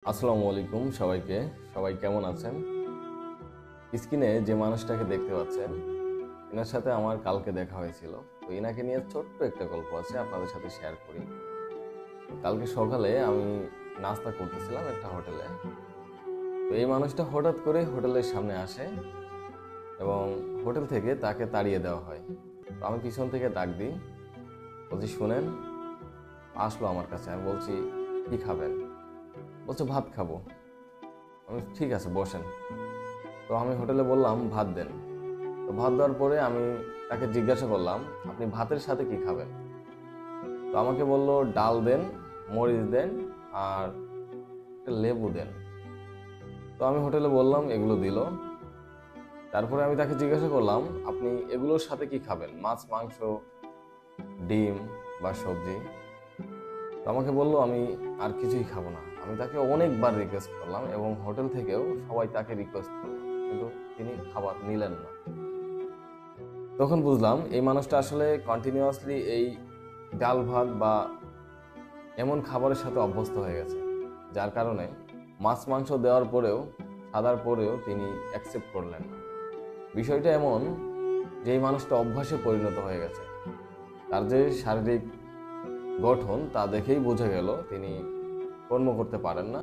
আসসালামু আলাইকুম সবাইকে। সবাই কেমন আছেন? স্ক্রিনে যে মানুষটাকে দেখতে পাচ্ছেন, এনার সাথে আমার কালকে দেখা হয়েছিল। তো এনাকে নিয়ে ছোট্ট একটা গল্প আছে, আপনাদের সাথে শেয়ার করি। কালকে সকালে আমি নাস্তা করতেছিলাম একটা হোটেলে। তো এই মানুষটা হঠাৎ করে হোটেলের সামনে আসে এবং হোটেল থেকে তাকে তাড়িয়ে দেওয়া হয়। তো আমি পিছন থেকে ডাক দিই, বলছি শুনেন। আসলো আমার কাছে, আমি বলছি কি খাবেন? বলছে ভাত খাবো। আমি ঠিক আছে বসেন। তো আমি হোটেলে বললাম ভাত দেন। তো ভাত দেওয়ার পরে আমি তাকে জিজ্ঞাসা করলাম, আপনি ভাতের সাথে কি খাবেন? তো আমাকে বলল ডাল দেন, মরিচ দেন, আর একটা লেবু দেন। তো আমি হোটেলে বললাম, এগুলো দিল। তারপরে আমি তাকে জিজ্ঞাসা করলাম, আপনি এগুলোর সাথে কি খাবেন? মাছ, মাংস, ডিম বা সবজি? তো আমাকে বলল আমি আর কিছুই খাবো না। আমি তাকে অনেকবার রিকোয়েস্ট করলাম এবং হোটেল থেকেও সবাই তাকে রিকোয়েস্ট করলো, কিন্তু তিনি খাবার নিলেন না। তখন বুঝলাম এই মানুষটা আসলে কন্টিনিউয়াসলি এই ডাল ভাত বা এমন খাবারের সাথে অভ্যস্ত হয়ে গেছে, যার কারণে মাছ মাংস দেওয়ার পরেও, সাদার পরেও তিনি অ্যাকসেপ্ট করলেন না। বিষয়টা এমন যে এই মানুষটা অভ্যাসে পরিণত হয়ে গেছে। তার যে শারীরিক গঠন তা দেখেই বোঝা গেল তিনি কর্ম করতে পারেন না।